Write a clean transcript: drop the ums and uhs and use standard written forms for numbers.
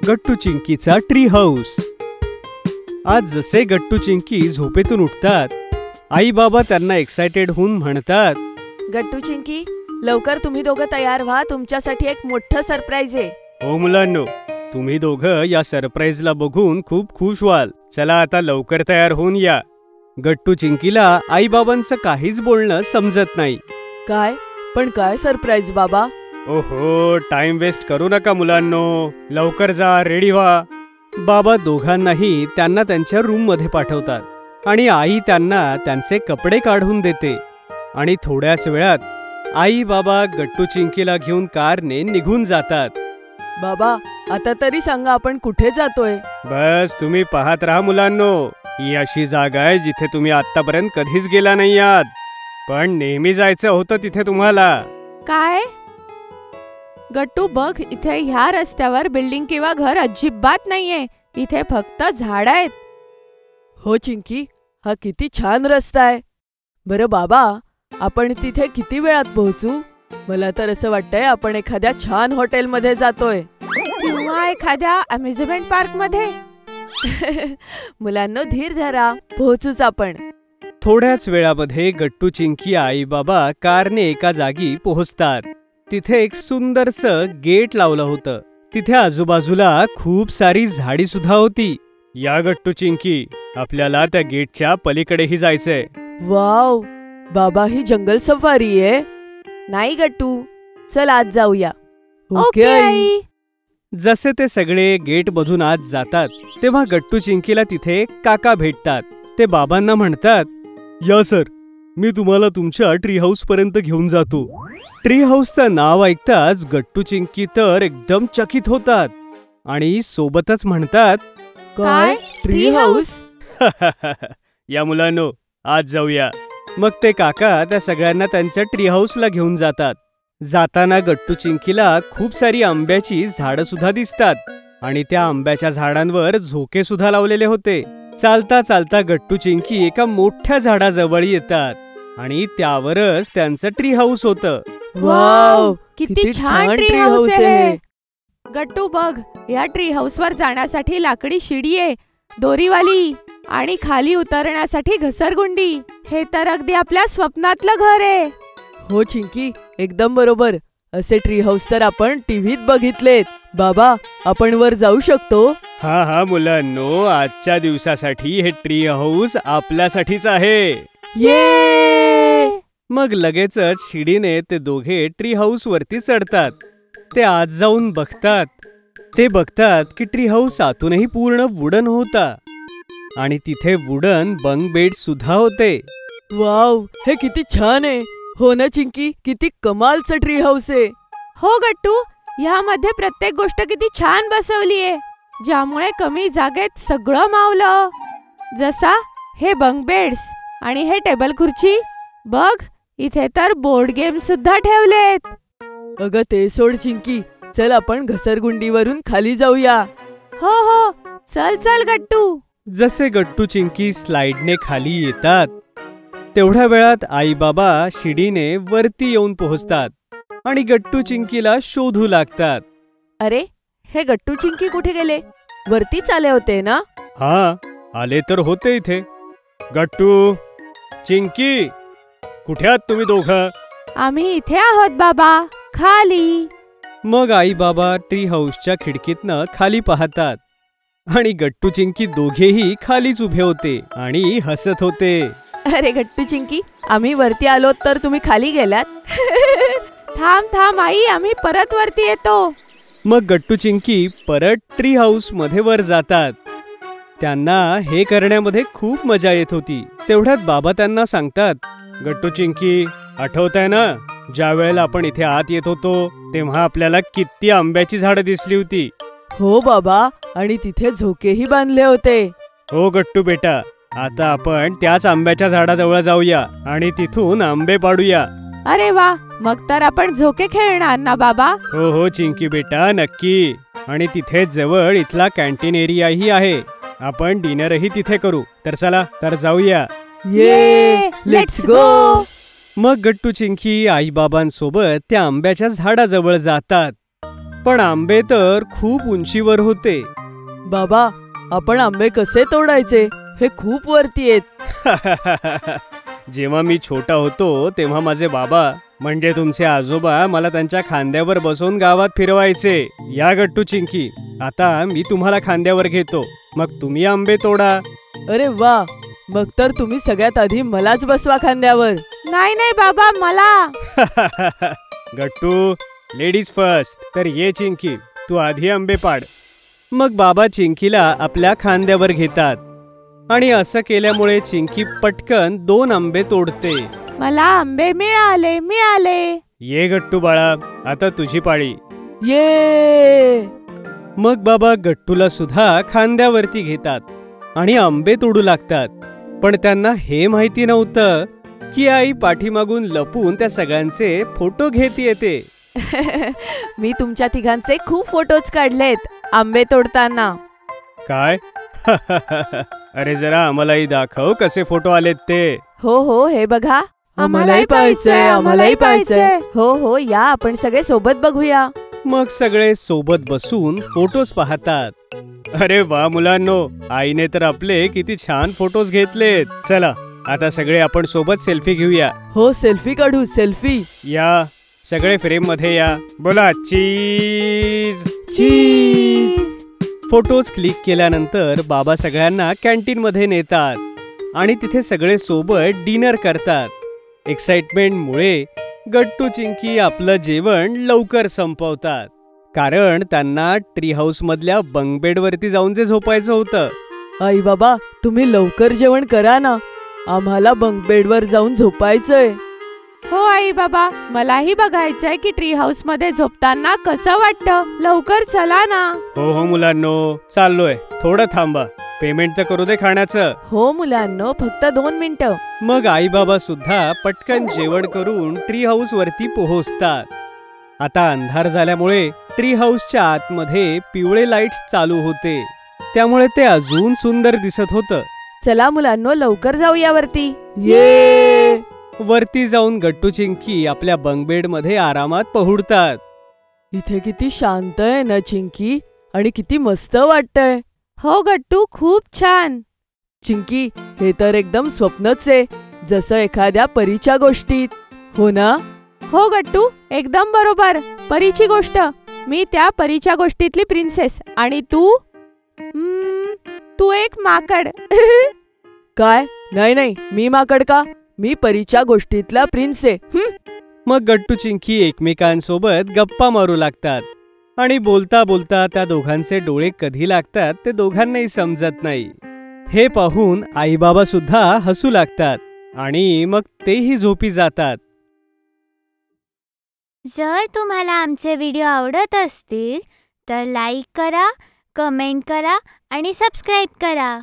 गट्टू चिंकीचा tree house. आज जसे गट्टू चिंकी झोपेतून उठतात, आई बाबा त्यांना एक्साइटेड होऊन म्हणतात, गट्टू चिंकी, लवकर तुम्ही दोघं तयार व्हा, तुमच्यासाठी एक मोठं सरप्राईज आहे. हो मुलांनो, तुम्ही दोघं या सरप्राईजला बघून खूप खुश व्हाल. चला आता लवकर तयार होऊन या. गट्टू चिंकीला आई बाबांचं काहीच बोलणं समजत नाही. काय? पण काय सरप्राईज बाबा? ओहो, टाइम वेस्ट करू नका मुलांनो, लवकर जा, रेडी व्हा. बाबा दोघांनाही त्यांना त्यांच्या रूम मध्ये पाठवतात आणि आई त्यांना त्यांचे कपडे काढून देते आणि थोड्याच वेळात आई बाबा गट्टू चिंकीला घेऊन कारने निघून जातात. बाबा, आता तरी सांगा आपण कुठे जातोय? बस तुम्ही पाहत राहा मुलांनो, ही अशी जागा आहे जिथे तुम्ही आतापर्यंत कधीच गेला नाही आहात, पण नेहमी जायचं होतं तिथे तुम्हाला. काय? गट्टू बघ, इथे ह्या रस्त्यावर बिल्डिंग किंवा घर अजिबात नाहीये, इथे फक्त झाड आहेत. हो चिंकी, हा किती छान रस्ता आहे. बरं बाबा, आपण तिथे किती वेळात पोहोचू? मला तर असं वाटतंय आपण एखाद्या छान हॉटेलमध्ये जातोय किंवा एखाद्या अम्युजमेंट पार्क मध्ये. मुलांनो, धीर धरा, पोहोचूच आपण. थोड्याच वेळामध्ये गट्टू चिंकी आई बाबा कारने एका जागी पोहोचतात. तिथे एक सुंदरसं गेट लावलं होतं. तिथे आजूबाजूला खूप सारी झाडी सुद्धा होती. या गट्टू चिंकी, आपल्याला त्या गेटच्या पलीकडेही जायचंय. वाव, बाबा, ही जंगल सफारी आहे. नाही गट्टू, चल आज जाऊया. Okay I. जसे ते सगळे गेट मधून आत जातात तेव्हा गट्टू चिंकीला तिथे काका भेटतात. ते बाबांना म्हणतात, या सर, मी तुम्हाला तुमच्या ट्री हाऊस पर्यंत घेऊन जातो. ट्री हाऊसचं नाव ऐकताच गट्टू चिंकी तर एकदम चकित होतात आणि सोबतच म्हणतात, काय ट्री हाऊस? या मुलांनो, आज जाऊया. मग ते काका त्या सगळ्यांना त्यांच्या ट्री हाऊसला घेऊन जातात. जाताना गट्टू चिंकीला खूप सारी आंब्याची झाडं सुद्धा दिसतात आणि त्या आंब्याच्या झाडांवर झोके सुद्धा लावलेले होते. चालता चालता गट्टू चिंकी एका मोठ्या झाडाजवळ येतात आणि त्यावरच त्यांचं ट्री हाऊस होतं. वाव, किती छान ट्री हाऊस आहे. गट्टू बघ, या ट्री हाऊस वर जाण्यासाठी लाकडी शिडी आहे, दोरीवाली, आणि खाली उतरण्यासाठी घसरगुंडी. हे तर अगदी आपल्या स्वप्नातलं घर आहे. हो चिंकी, एकदम बरोबर. असे ट्री हाऊस तर आपण टीव्हीत बघितलेत. बाबा, आपण वर जाऊ शकतो? हा हा मुलांनो, आजच्या दिवसासाठी हे ट्री हाऊस आपल्यासाठीच आहे. ये! मग लगेचच शिडीने ते दोघे ट्री हाऊस वरती चढतात. ते आत जाऊन बघतात. ते बघतात की ट्री हाऊस आतूनही पूर्ण वुडन होता आणि तिथे वुडन बंक बेड सुद्धा होते. वाव, हे किती छान आहे. हो ना चिंकी, किती कमालचं ट्री हाऊस आहे. हो गट्टू, यामध्ये प्रत्येक गोष्ट किती छान बसवली आहे, ज्यामुळे कमी जागेत सगळं मावलं. जसा हे बंक बेड्स आणि हे टेबल खुर्ची. बघ, इथे तर बोर्ड गेम सुद्धा ठेवलेत. अगं ते सोड चिंकी, चल आपण घसरगुंडीवरून खाली जाऊया. हो हो, चल चल गट्टू. जसे गट्टू चिंकी स्लाइडने खाली येतात तेवढ्या वेळात आई बाबा शिडीने वरती येऊन पोहोचतात आणि गट्टू चिंकीला शोधू लागतात. अरे, हे गट्टू चिंकी कुठे गेले? वरतीच आले होते ना? हा, आले तर होते इथे. गट्टू चिंकी, कुठे आहात तुम्ही दोघं? आम्ही इथे आहोत बाबा, खाली. मग आई बाबा ट्री हाऊसच्या खिडकीतनं खाली पाहतात आणि गट्टू चिंकी दोघेही खालीच उभे होते आणि हसत होते. अरे गट्टू चिंकी, आम्ही वरती आलो तर तुम्ही खाली गेलात. थांब थांब आई, आम्ही परत वरती येतो. मग गट्टू चिंकी परत ट्री हाऊस मध्ये वर जातात. त्यांना हे करण्यामध्ये खूप मजा येत होती. तेवढ्यात बाबा त्यांना सांगतात, गट्टू चिंकी, आठवतंय ना, ज्या वेळेला आपण इथे आत येत होतो तेव्हा आपल्याला किती आंब्याची झाडं दिसली होती? हो बाबा, आणि तिथे झोकेही बांधले होते. हो गट्टू बेटा, आता आपण त्याच आंब्याच्या झाडाजवळ जाऊया आणि तिथून आंबे पाडूया. अरे वा, मग तर आपण झोके खेळणार ना बाबा? हो हो चिंकी बेटा, नक्की. आणि तिथे जवळ इथला कॅन्टीन एरियाही आहे. आपण डिनरही तिथे करू. तर चला, तर जाऊया. ये, लेट्स गो. मग गट्टू चिंकी आई बाबांसोबत त्या आंब्याच्या झाडाजवळ जातात पण आंबे तर खूप उंचीवर होते. बाबा, आपण आंबे कसे तोडायचे? हे खूप वरती आहेत. जेव्हा मी छोटा होतो तेव्हा माझे बाबा म्हणजे तुमचे आजोबा मला त्यांच्या खांद्यावर बसवून गावात फिरवायचे. या गट्टू चिंकी, आता मी तुम्हाला खांद्यावर घेतो, मग तुम्ही आंबे तोडा. अरे वा, मग तर तुम्ही सगळ्यात आधी मलाच बसवा खांद्यावर. नाही नाही बाबा, मला. गट्टू, लेडीज फर्स्ट. तर ये चिंकी, तू आधी आंबे पाड. मग बाबा चिंकीला आपल्या खांद्यावर घेतात आणि असं केल्यामुळे चिंकी पटकन 2 आंबे तोडते. मला आंबे मिळाले. ये गट्टू बाळा, आता तुझी पाळी. ये. मग बाबा गट्टूला सुद्धा खांद्यावरती घेतात आणि आंबे तोडू लागतात. पण त्यांना हे माहिती नव्हतं की आई पाठीमागून लपून त्या सगळ्यांचे फोटो घेत येते. मी तुमच्या तिघांचे खूप फोटोज काढलेत आंबे तोडताना. काय? अरे जरा आम्हालाही दाखव कसे फोटो आलेत ते. हो, हे बघा. आम्हालाही पाहायचंय. हो, या आपण सगळे सोबत बघूया. मग सगळे सोबत बसून फोटोज पाहतात. अरे वा मुलांनो, आईने तर आपले किती छान फोटोज घेतलेत. चला आता सगळे आपण सोबत सेल्फी घेऊया. हो, सेल्फी काढू. सेल्फी. या सगळे फ्रेम मध्ये या. बोला चीज. फोटोज क्लिक केल्यानंतर बाबा सगळ्यांना कॅन्टीन मध्ये नेतात आणि तिथे सगळे सोबत डिनर करतात. एक्साइटमेंटमुळे गट्टू चिंकी आपलं जेवण लवकर संपवतात, कारण त्यांना ट्री हाऊस मधल्या बंक बेड वरती जाऊन जे झोपायचं होतं. आई बाबा, तुम्ही लवकर जेवण करा ना, आम्हाला बंक बेडवर जाऊन झोपायचंय. हो आई बाबा, मलाही बघायचंय की ट्री हाऊस मध्ये झोपताना कसं वाटतं. लवकर चला ना. हो मुलांनो, चाललोय. थोडं थांबा, पेमेंट तर करू दे खाण्याचं. हो मुलांनो, फक्त 2 मिनिटं. मग आई बाबा सुद्धा पटकन जेवण करून ट्री हाऊस वरती पोहोचतात. आता अंधार झाल्यामुळे ट्री हाऊसच्या आतमध्ये पिवळे लाईट्स चालू होते, त्यामुळे ते अजून सुंदर दिसत होतं. चला मुलांनो, लवकर जाऊया वरती. ये. वरती जाऊन गट्टू चिंकी आपल्या बंक बेड मध्ये आरामात पहुडतात. इथे किती शांत आहे ना चिंकी, आणि किती मस्त वाटतंय. हो गट्टू, खूप छान. चिंकी, हे तर एकदम स्वप्नच आहे, जसं एखाद्या परीच्या गोष्टीत. हो ना? हो गट्टू, एकदम बरोबर. परीची गोष्ट. मी त्या परीच्या गोष्टीतली प्रिन्सेस आणि तू एक माकड. काय? नाही, मी माकड का? मी परीच्या गोष्टीतला प्रिन्स आहे. मग गट्टू चिंकी एकमेकांसोबत गप्पा मारू लागतात आणि बोलता बोलता त्या दोघांचे डोळे कधी लागतात ते दोघांनाही समजत नाही. हे पाहून आई बाबा सुद्धा हसू लागतात आणि मग तेही झोपी जातात. जर तुम्हाला आमचे व्हिडिओ आवडत असतील तर लाईक करा, कमेंट करा आणि सबस्क्राईब करा.